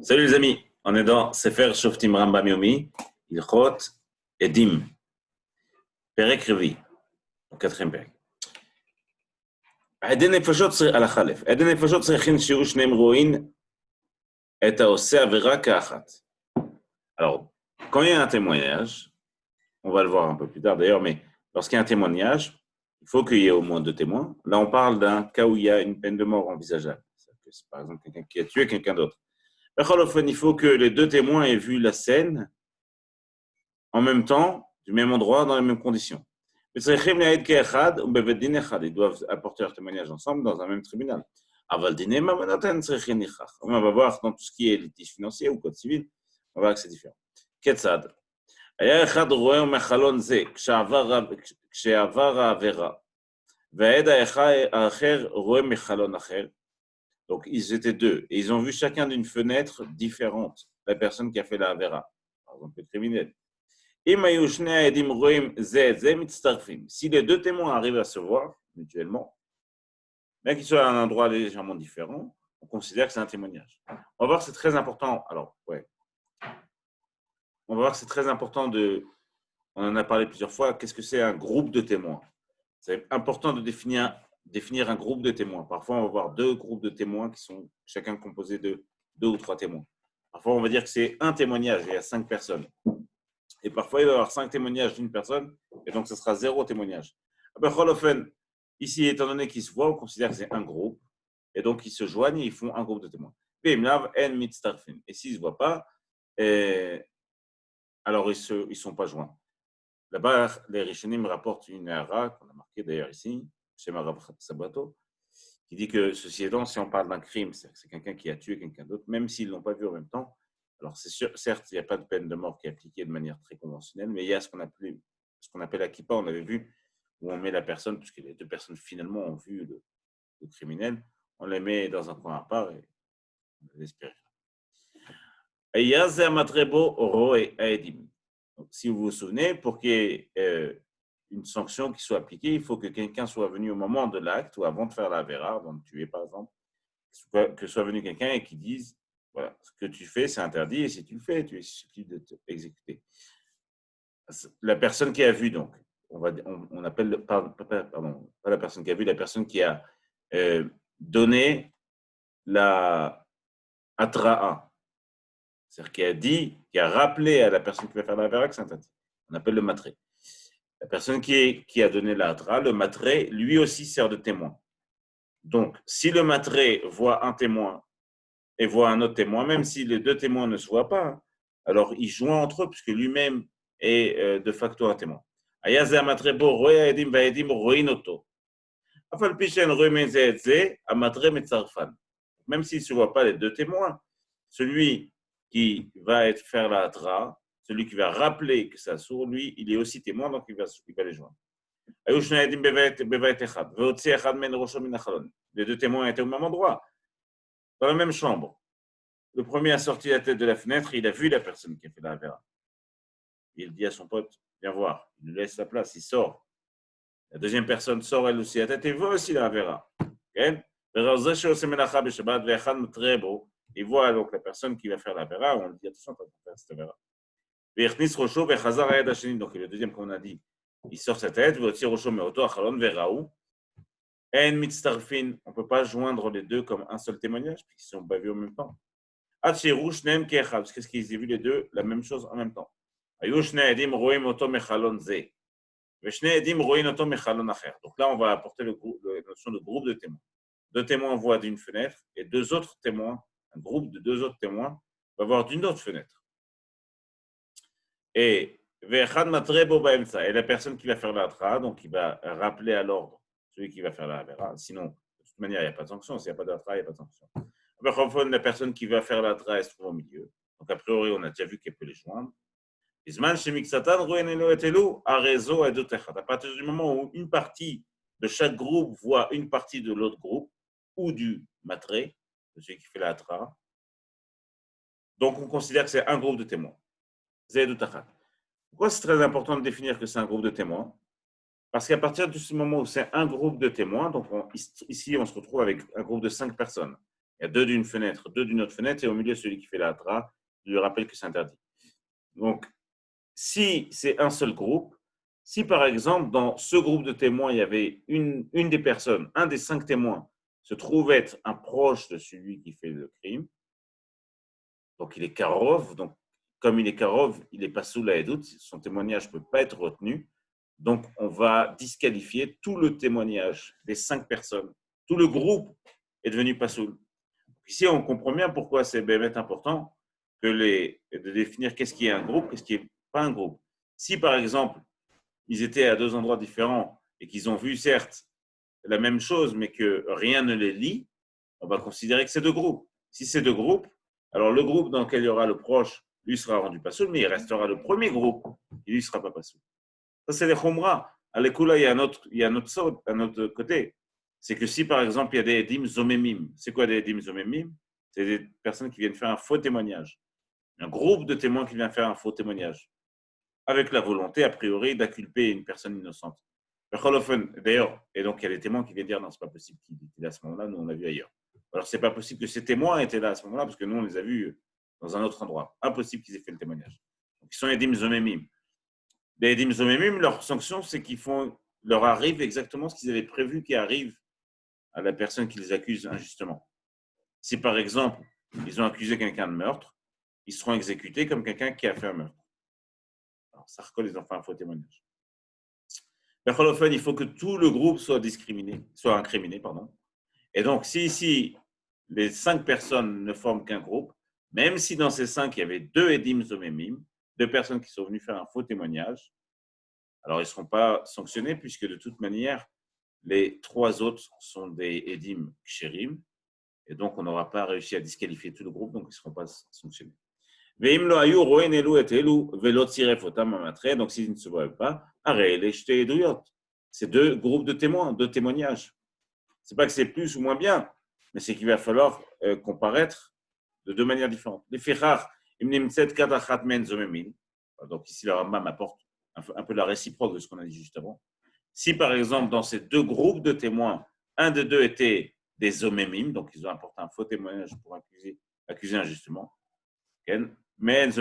Salut les amis, on est dans Sefer Shoftim Rambam Yomi, Ilchot Edim, Perek Revi, au quatrième Perek. עדי נפשות הלכה א', עדי נפשות צריכים שיהיו שניהם רואים את העושה עבירה כאחת. Alors, quand il y a un témoignage, on va le voir un peu plus tard d'ailleurs, mais lorsqu'il y a un témoignage, il faut qu'il y ait au moins 2 témoins. Là, on parle d'un cas où il y a une peine de mort envisageable. C'est par exemple quelqu'un qui a tué quelqu'un d'autre. Il faut que les 2 témoins aient vu la scène en même temps, du même endroit, dans les mêmes conditions. Ils doivent apporter leur témoignage ensemble dans un même tribunal. On va voir dans tout ce qui est litige financier ou code civil, on va voir que c'est différent. Ketzad. היה אחד רואה מחלון זה כשעבר העבירה, והעד האחר רואה מחלון אחר. Donc, ils étaient 2 et ils ont vu chacun d'une fenêtre différente la personne qui a fait la avera, par exemple le criminel. Si les 2 témoins arrivent à se voir mutuellement, bien qu'ils soient à un endroit légèrement différent, on considère que c'est un témoignage. On va voir que c'est très important. Alors, on va voir que c'est très important on en a parlé plusieurs fois, qu'est-ce que c'est un groupe de témoins? C'est important de définir un groupe de témoins. Parfois, on va voir 2 groupes de témoins qui sont chacun composés de 2 ou 3 témoins. Parfois, on va dire que c'est un témoignage, il y a 5 personnes. Et parfois, il va y avoir 5 témoignages d'une personne, et donc ce sera 0 témoignage. Ici, étant donné qu'ils se voient, on considère que c'est un groupe, et donc ils se joignent et ils font un groupe de témoins. Et s'ils ne se voient pas, alors ils ne sont pas joints. Là-bas, les Rishonim rapportent une hara, qu'on a marquée d'ailleurs ici, chez Marav Sabato, qui dit que, ceci étant, si on parle d'un crime, c'est quelqu'un qui a tué quelqu'un d'autre, même s'ils ne l'ont pas vu en même temps, alors c'est sûr, certes, il n'y a pas de peine de mort qui est appliquée de manière très conventionnelle, mais il y a ce qu'on appelle la kippa, on avait vu, où on met la personne, puisque les 2 personnes finalement ont vu le criminel, on les met dans un coin à part et on les espère. Donc, si vous vous souvenez, pour qu'il y ait une sanction qui soit appliquée, il faut que quelqu'un soit venu au moment de l'acte ou avant de faire la vera, avant de tuer par exemple, que soit venu quelqu'un et qui dise voilà, ce que tu fais, c'est interdit, et si tu le fais, tu es susceptible de t'exécuter. La personne qui a vu, donc, on appelle, pardon, pas la personne qui a vu, la personne qui a donné la atra'a, c'est-à-dire qui a rappelé à la personne qui va faire la vera que c'est interdit. On appelle le matré. La personne qui a donné la atra'a, le matré, lui aussi sert de témoin. Donc, si le matré voit un témoin et voit un autre témoin, même si les 2 témoins ne se voient pas, alors il joint entre eux, puisque lui-même est de facto un témoin. Même s'il ne se voit pas les 2 témoins, celui qui va faire la hatra, celui qui va rappeler que c'est sourd, lui, il est aussi témoin, donc il va les joindre. Les 2 témoins étaient au même endroit, dans la même chambre. Le premier a sorti la tête de la fenêtre, il a vu la personne qui a fait la vera. Il dit à son pote, viens voir. Il lui laisse la place, il sort. La deuxième personne sort elle aussi la tête et voit aussi la vera. Il voit donc la personne qui va faire la vera, on lui dit attention, tu vas faire cette vera. Donc le deuxième, comme on a dit, il sort sa tête, on ne peut pas joindre les 2 comme un seul témoignage, puisqu'ils ne sont pas vus en même temps. Parce qu'ils ont vu les 2 la même chose en même temps. Donc là, on va apporter la notion de groupe de témoins. 2 témoins voient d'une fenêtre et 2 autres témoins, un groupe de 2 autres témoins, va voir d'une autre fenêtre. Et la personne qui va faire la tra, donc il va rappeler à l'ordre celui qui va faire la vera. Sinon, de toute manière, il n'y a pas de sanction. S'il n'y a pas de tra, il n'y a pas de sanction. La personne qui va faire la tra, elle se trouve au milieu. Donc, a priori, on a déjà vu qu'elle peut les joindre. À partir du moment où une partie de chaque groupe voit une partie de l'autre groupe, ou du matré, de celui qui fait la tra, donc on considère que c'est un groupe de témoins. Pourquoi c'est très important de définir que c'est un groupe de témoins? Parce qu'à partir de ce moment où c'est un groupe de témoins, donc ici on se retrouve avec un groupe de 5 personnes. Il y a deux d'une fenêtre, deux d'une autre fenêtre, et au milieu, celui qui fait la hatra, je lui rappelle que c'est interdit. Donc, si c'est un seul groupe, si par exemple, dans ce groupe de témoins, il y avait une des personnes, un des 5 témoins, se trouve être un proche de celui qui fait le crime, donc il est karov, donc comme il est karov, il n'est pas sous la doute, son témoignage ne peut pas être retenu, donc on va disqualifier tout le témoignage des 5 personnes. Tout le groupe est devenu pas sous. Ici, on comprend bien pourquoi c'est important de définir qu'est-ce qui est un groupe, qu'est-ce qui n'est pas un groupe. Si, par exemple, ils étaient à deux endroits différents et qu'ils ont vu, certes, la même chose, mais que rien ne les lie, on va considérer que c'est deux groupes. Si c'est deux groupes, alors le groupe dans lequel il y aura le proche, lui sera rendu pas seul, mais il restera le premier groupe, qui lui sera pas seul. Ça, c'est les khumra. À l'écoula, il y a un autre côté. C'est que si, par exemple, il y a des edim zomemim, c'est quoi des edim zomemim? C'est des personnes qui viennent faire un faux témoignage. Un groupe de témoins qui vient faire un faux témoignage. Avec la volonté, a priori, d'acculper une personne innocente. D'ailleurs, et donc il y a des témoins qui viennent dire non, c'est pas possible qu'il était là à ce moment-là, nous on l'a vu ailleurs. Alors c'est pas possible que ces témoins étaient là à ce moment-là, parce que nous on les a vus dans un autre endroit. Impossible qu'ils aient fait le témoignage. Donc ils sont edim zomemim. Les edim zomemim, leur sanction, c'est leur arrive exactement ce qu'ils avaient prévu qui arrive à la personne qui les accuse injustement. Si par exemple, ils ont accusé quelqu'un de meurtre, ils seront exécutés comme quelqu'un qui a fait un meurtre. Alors, ça recolle, ils ont fait un faux témoignage. Il faut que tout le groupe soit incriminé. Et donc, si ici, les 5 personnes ne forment qu'un groupe, même si dans ces 5, il y avait 2 edim zomemim, 2 personnes qui sont venues faire un faux témoignage, alors ils ne seront pas sanctionnés puisque de toute manière, les 3 autres sont des edim ksherim, et donc on n'aura pas réussi à disqualifier tout le groupe, donc ils ne seront pas sanctionnés. Donc s'ils ne se voient pas, c'est 2 groupes de témoins, 2 témoignages. Ce n'est pas que c'est plus ou moins bien, mais c'est qu'il va falloir comparaître de 2 manières différentes. Les fichar, donc ici le Rambam apporte un peu la réciproque de ce qu'on a dit juste avant. Si par exemple dans ces 2 groupes de témoins, un des 2 était des zomemim, donc ils ont apporté un faux témoignage pour accuser injustement, mais il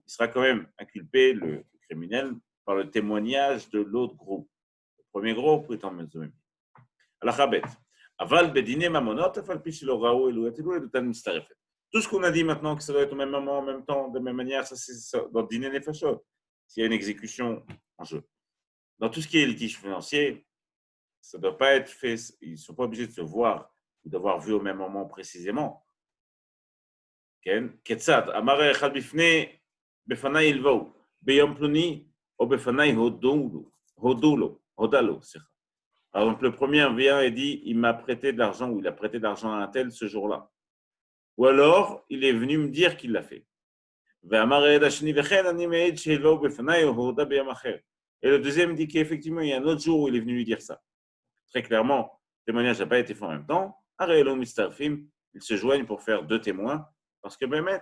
sera quand même inculpé, le criminel, par le témoignage de l'autre groupe. Le premier groupe étant Mezomim. Al-Khabet. Aval bedine mamonot, afal pichilo raou elou etilou et de mistarefet. Tout ce qu'on a dit maintenant, que ça doit être au même moment, en même temps, de même manière, ça c'est dans le dîner nefashot, s'il y a une exécution en jeu. Dans tout ce qui est litige financier, ça ne doit pas être fait, ils ne sont pas obligés de se voir ou d'avoir vu au même moment précisément. כיצד? אמר אחד בפניי הלוואו, ביום פלוני, או בפניי הודה לו. Par exemple, le premier vient et dit, il m'a prêté de l'argent, ou il a prêté de l'argent à un tel ce jour-là. Ou alors, il est venu me dire qu'il l'a fait. Et le deuxième dit qu'effectivement, il y a un autre jour où il est venu lui dire ça. Très clairement, le témoignage n'a pas été fait en même temps. Ils se joignent pour faire 2 témoins, parce que Bémet,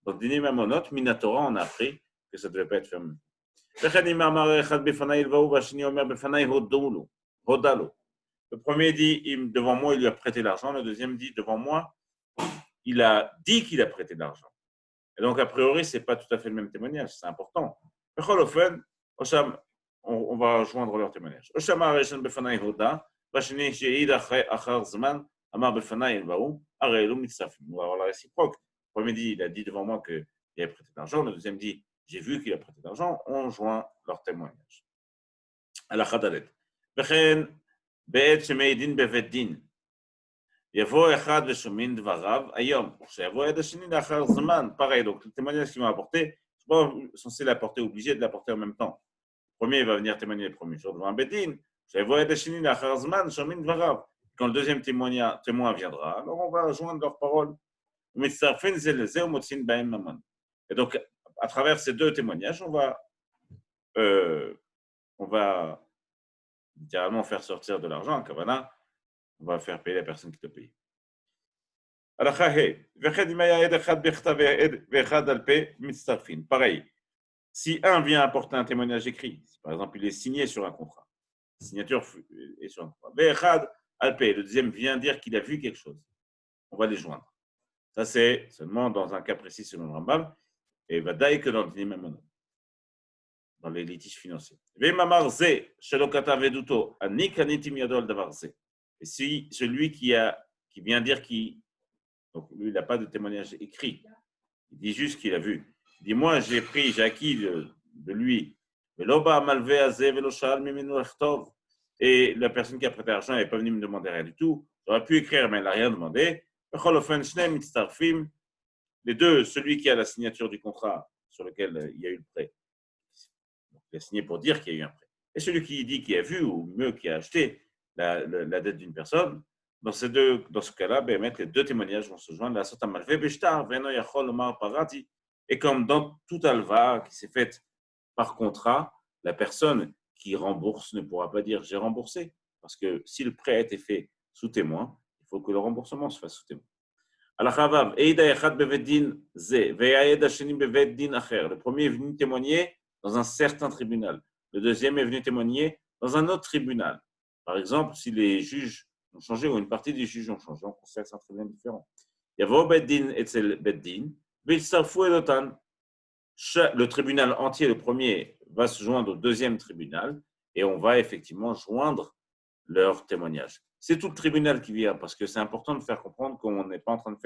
dans le dîner Mamonot, Minatora, on a appris que ça ne devait pas être fait en même temps. Le premier dit, devant moi, il lui a prêté l'argent. Le deuxième dit, devant moi, il a dit qu'il a prêté de l'argent. Et donc, a priori, ce n'est pas tout à fait le même témoignage. C'est important. On va joindre leur témoignage. On va avoir la réciproque. Le premier dit, il a dit devant moi qu'il avait prêté de l'argent. Le deuxième dit, j'ai vu qu'il a prêté de l'argent. On joint leur témoignage. À la Khadalet. בעת שמעיד דין בבית דין, יבוא אחד ושומעים דבריו היום, שיבוא עד השני לאחר זמן, pareil, donc le témoignage qu'ils vont apporter, c'est pas censé l'apporter, obligé de l'apporter en même temps. Le premier va venir témoigner le premier jour devant un bedin, שיבוא עד השני לאחר זמן, שומעים דבריו. Quand le deuxième témoin viendra, alors on va joindre leurs paroles. ומצטרפים זה לזה ומוצאים בהם ממון. Et donc, à travers ces 2 témoignages, on va littéralement faire sortir de l'argent, kavana, on va faire payer la personne qui te paye. Pareil, si un vient apporter un témoignage écrit, si par exemple il est signé sur un contrat, la signature est sur un contrat, Alpé. Le deuxième vient dire qu'il a vu quelque chose. On va les joindre. Ça, c'est seulement dans un cas précis selon le Rambam. Et Vadaï que dans le Dinim Mamonot, dans les litiges financiers. Et si celui qui vient dire donc lui, il n'a pas de témoignage écrit, il dit juste qu'il a vu. Il dit, moi, j'ai acquis de lui. Et la personne qui a prêté l'argent n'est pas venue me demander rien du tout. J'aurais pu écrire, mais elle n'a rien demandé. Les deux, celui qui a la signature du contrat sur lequel il y a eu le prêt, il a signé pour dire qu'il y a eu un prêt. Et celui qui dit qu'il a vu, ou mieux, qui a acheté la dette d'une personne, dans ce cas-là, les deux témoignages vont se joindre. Et comme dans tout alva qui s'est fait par contrat, la personne qui rembourse ne pourra pas dire j'ai remboursé. Parce que si le prêt a été fait sous témoin, il faut que le remboursement se fasse sous témoin. Le premier est venu témoigner dans un certain tribunal. Le deuxième est venu témoigner dans un autre tribunal. Par exemple, si les juges ont changé ou une partie des juges ont changé, on considère que c'est un tribunal différent. Le tribunal entier, le premier, va se joindre au deuxième tribunal et on va effectivement joindre leur témoignage. C'est tout le tribunal qui vient parce que c'est important de faire comprendre qu'on n'est pas en train de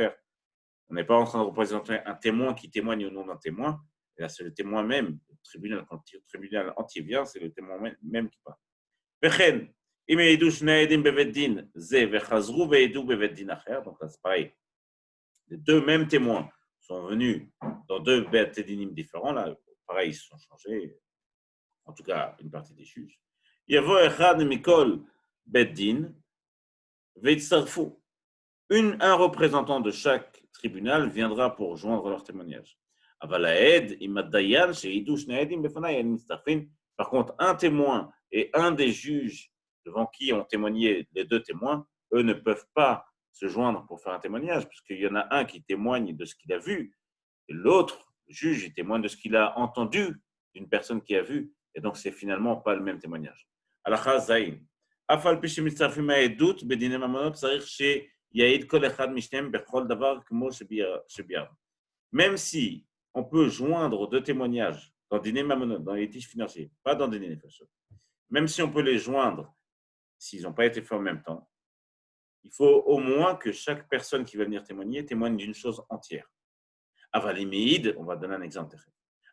représenter un témoin qui témoigne au nom d'un témoin. Et là, c'est le témoin même, le tribunal, quand le tribunal entier vient, c'est le témoin même qui parle. Donc là, c'est pareil. Les deux mêmes témoins sont venus dans deux bêtes dinim différents. Là, pareil, ils se sont changés. En tout cas, une partie des juges. Un représentant de chaque tribunal viendra pour joindre leur témoignage. Par contre, un témoin et un des juges devant qui ont témoigné les deux témoins, eux ne peuvent pas se joindre pour faire un témoignage, parce qu'il y en a un qui témoigne de ce qu'il a vu, et l'autre, le juge, il témoigne de ce qu'il a entendu d'une personne qui a vu, et donc c'est finalement pas le même témoignage. Même si on peut joindre deux témoignages dans Diné Mamonot, dans les litiges financiers, pas dans Diné Nefashot, même si on peut les joindre s'ils n'ont pas été faits en même temps, il faut au moins que chaque personne qui va venir témoigner témoigne d'une chose entière. Avalimeid, on va donner un exemple.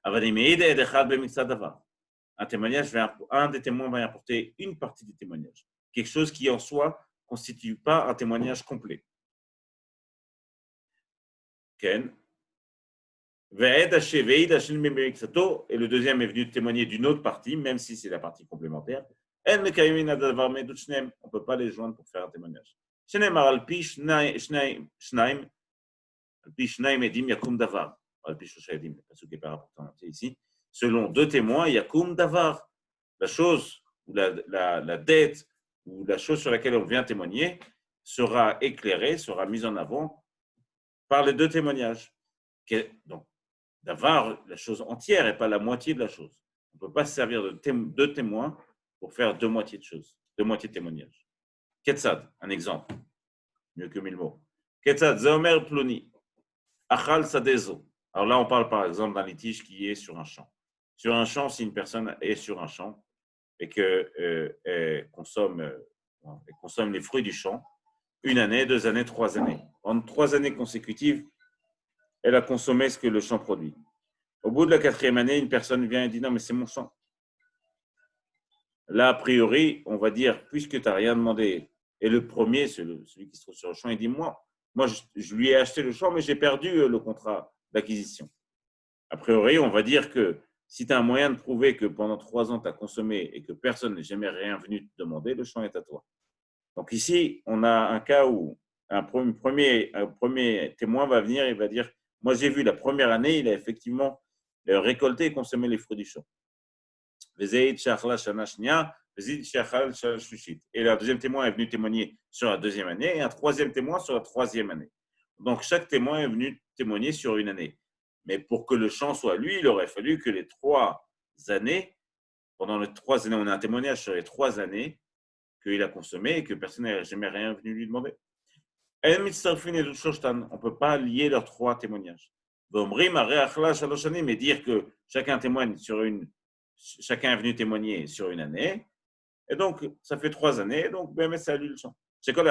Avalimeid et Echad b'mitzadavar. Un des témoins va apporter une partie du témoignage. Quelque chose qui en soi ne constitue pas un témoignage complet. Ken. Et le deuxième est venu témoigner d'une autre partie, même si c'est la partie complémentaire. On ne peut pas les joindre pour faire un témoignage. Ici, selon deux témoins, Yakum Davar, la chose ou la dette ou la chose sur laquelle on vient témoigner sera éclairée, sera mise en avant par les deux témoignages. Donc, Davar, la chose entière et pas la moitié de la chose. On ne peut pas se servir de deux témoins pour faire deux moitiés de choses, deux moitiés de témoignage. Ketzad, un exemple, mieux que 1000 mots. Ketzad, Zeomer Ploni, Achal Sadezo. Alors là, on parle par exemple d'un litige qui est sur un champ. Sur un champ, si une personne est sur un champ et qu'elle consomme les fruits du champ, 1 année, 2 années, 3 années. En 3 années consécutives, elle a consommé ce que le champ produit. Au bout de la 4e année, une personne vient et dit non, mais c'est mon champ. Là, a priori, on va dire, puisque tu n'as rien demandé, et le premier, celui qui se trouve sur le champ, il dit moi je lui ai acheté le champ, mais j'ai perdu le contrat d'acquisition. A priori, on va dire que si tu as un moyen de prouver que pendant 3 ans, tu as consommé et que personne n'est jamais rien venu te demander, le champ est à toi. Donc ici, on a un cas où un premier témoin va venir et va dire moi, j'ai vu la première année, il a effectivement récolté et consommé les fruits du champ. Et le deuxième témoin est venu témoigner sur la 2e année et un 3e témoin sur la 3e année. Donc, chaque témoin est venu témoigner sur une année. Mais pour que le champ soit lui, il aurait fallu que les 3 années, pendant les 3 années, on a un témoignage sur les 3 années, qu'il a consommé et que personne n'a jamais rien venu lui demander. On ne peut pas lier leurs trois témoignages. Et dire que chacun est venu témoigner sur une année, et donc ça fait 3 années, donc ça annule le champ. Chacun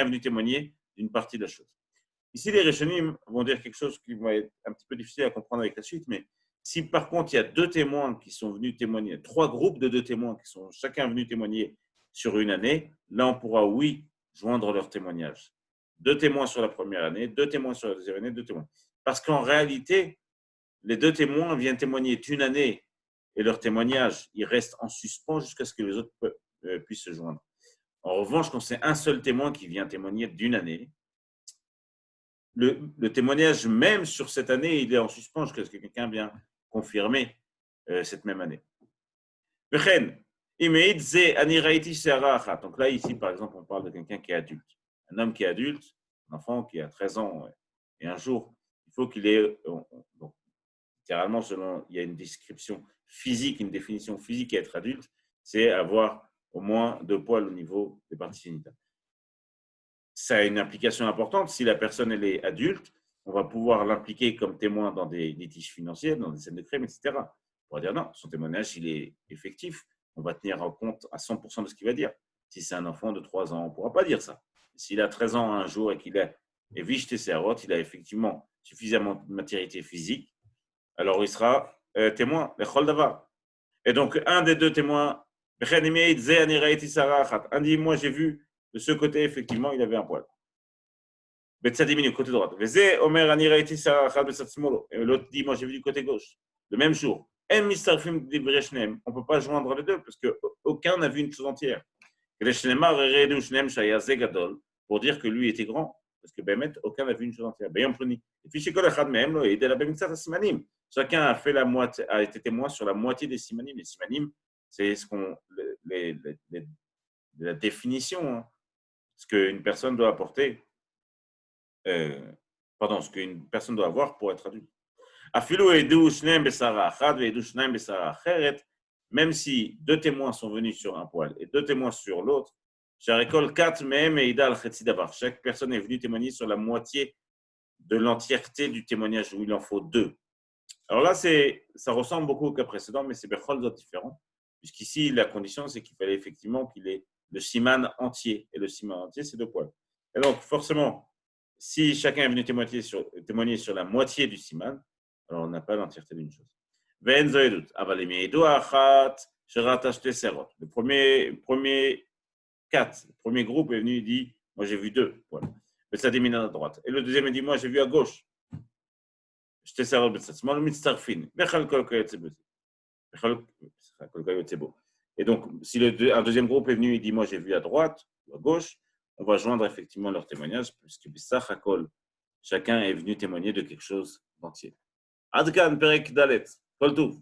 est venu témoigner d'une partie de la chose. Ici, les Rishonim vont dire quelque chose qui va être un petit peu difficile à comprendre avec la suite, mais si par contre il y a 2 témoins qui sont venus témoigner, 3 groupes de 2 témoins qui sont chacun venus témoigner sur une année, là on pourra, oui, joindre leur témoignage. 2 témoins sur la première année, 2 témoins sur la deuxième année, 2 témoins. Parce qu'en réalité, les 2 témoins viennent témoigner d'une année et leur témoignage, il reste en suspens jusqu'à ce que les autres puissent se joindre. En revanche, quand c'est un seul témoin qui vient témoigner d'une année, le témoignage même sur cette année, il est en suspens jusqu'à ce que quelqu'un vienne confirmer cette même année. Donc là, ici, par exemple, on parle de quelqu'un qui est adulte. Un homme qui est adulte, un enfant qui a 13 ans et un jour, il faut qu'il ait, donc, littéralement, il y a une description physique, une définition physique à être adulte, c'est avoir au moins 2 poils au niveau des parties génitales. Ça a une implication importante. Si la personne elle est adulte, on va pouvoir l'impliquer comme témoin dans des litiges financiers, dans des scènes de crime, etc. On va dire non, son témoignage, il est effectif. On va tenir en compte à 100% de ce qu'il va dire. Si c'est un enfant de 3 ans, on ne pourra pas dire ça. S'il a 13 ans un jour et qu'il a vicheté ses rottes, il a effectivement suffisamment de maturité physique, alors il sera témoin, le chol davar. Et donc, un des 2 témoins, un dit, moi j'ai vu de ce côté, effectivement, il avait un poil. Betsad Yemini, côté droit. Et l'autre dit, moi j'ai vu du côté gauche. Le même jour. On ne peut pas joindre les deux parce qu'aucun n'a vu une chose entière. Pour dire que lui était grand. Parce que Bémet, aucun n'a vu une chose entière. Et puis, chacun a été témoin sur la moitié des simanim. Les simanim, c'est la définition, hein, ce qu'une personne doit apporter, ce qu'une personne doit avoir pour être adulte. Même si 2 témoins sont venus sur un poil et 2 témoins sur l'autre, chaque personne est venue témoigner sur la moitié de l'entièreté du témoignage, où il en faut 2. Alors là, ça ressemble beaucoup au cas précédent, mais c'est Bechol Zot différent, puisqu'ici, la condition, c'est qu'il fallait effectivement qu'il ait le siman entier, et le siman entier, c'est 2 poils. Et donc, forcément, si chacun est venu témoigner sur la moitié du siman, alors on n'a pas l'entièreté d'une chose. Le premier groupe est venu et dit, moi j'ai vu 2 poils. Ça dit à droite. Et le deuxième dit, moi j'ai vu à gauche. Et donc, si un deuxième groupe est venu et dit, moi j'ai vu à droite ou à gauche, on va joindre effectivement leur témoignage, puisque chacun est venu témoigner de quelque chose d'entier. Adkan Perek Dalet, Kol Tov.